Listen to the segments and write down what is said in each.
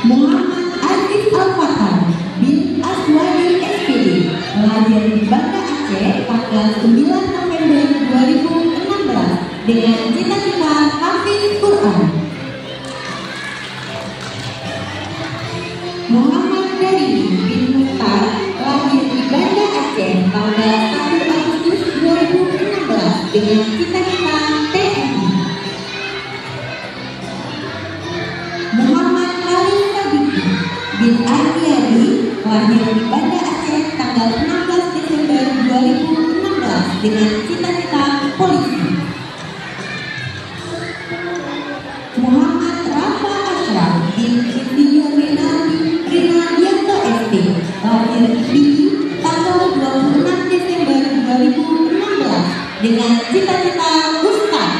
Muhammad Aziz Al-Fatah bin Aswadi SPD, lahir di Banda Aceh tanggal 9 November 2016 dengan cita-cita hafiz Quran. Muhammad Darimi bin Mukhtar, lahir di Banda Aceh tanggal 1 Agustus 2016 dengan cita-cita TNI. Muhammad Khalil Sabiti bin Ardiadi, lahir di Banda Aceh tanggal 16 Desember 2016 dengan cita-cita polisi. Muhammad Rafa Ashraf bin Insinyur Rinaldianto SD, lahir di Pidi tanggal 26 Desember 2016 dengan cita-cita Ustaz.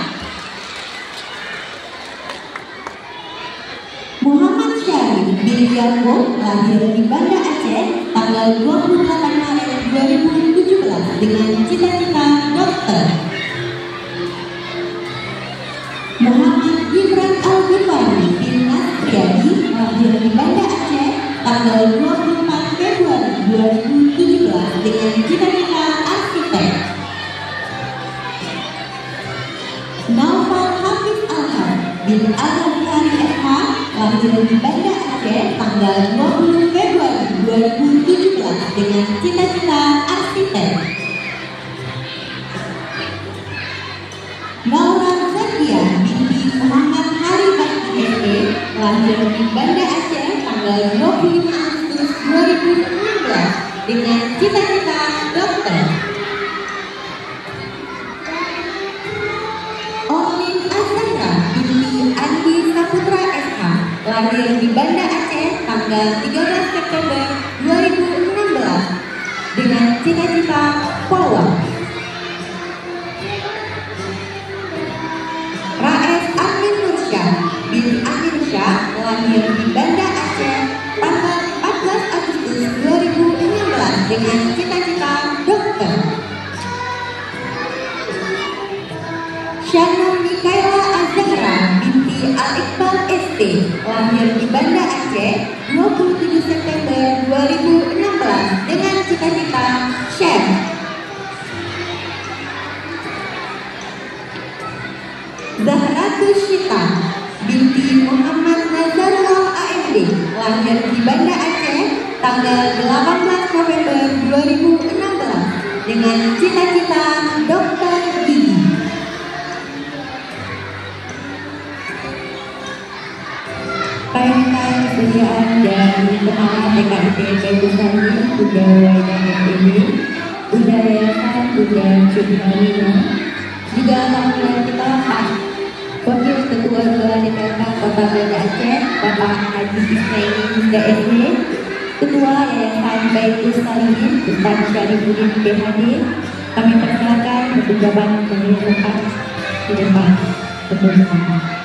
Muhammad Syarif bin Yaakob, lahir di Banda Aceh tanggal 28 Maret 2017 dengan cita-cita dokter. Muhammad Gibran Al-Ghifari bin Nasriadi, lahir di Banda Aceh tanggal 24 Februari 2017 dengan cita-cita arsitek. Naufal Hafiz Alham bin Al-Ghifari SH, lahir di Banda Aceh tanggal 20 Februari 2017 dengan cita-cita arsitek. Naura Zakia binti Muhammad Hari Bakti SE, lahir di Banda Aceh tanggal 25 Agustus 2016 dengan cita-cita dokter. Orlin Azahra binti Andi Saputra SH, lahir di Banda Aceh tanggal 13 September 2016 dengan cita-cita polwan. Raes Amin Nursyah bin Amin Syah, lahir di Banda Aceh tanggal 14 Agustus 2016 dengan cita-cita dokter. Shannon Mikaela Azahra binti Al-Iqbal SD, lahir di Banda Aceh 27 September 2016 dengan cita-cita chef. Zahratus Syita binti Muhammad Nazarullah AMD, lahir di Banda Aceh tanggal 18 November 2016 dengan cita-cita dokter gigi. Rekan kesediaan dari Kepala TKIP Kebusani Bunda Wahyana ini, Bunda Yayasan Bunda Cudmawina, juga tamu kita Pak Wakil Ketua 2 DPRK Kota Banda Aceh, Bapak Haji Ismail DSD, Ketua Yayasan Baitul Salihin Ustaz Syarifuddin PhD. Kami persilakan untuk jawaban dari Bapak di depan bersama.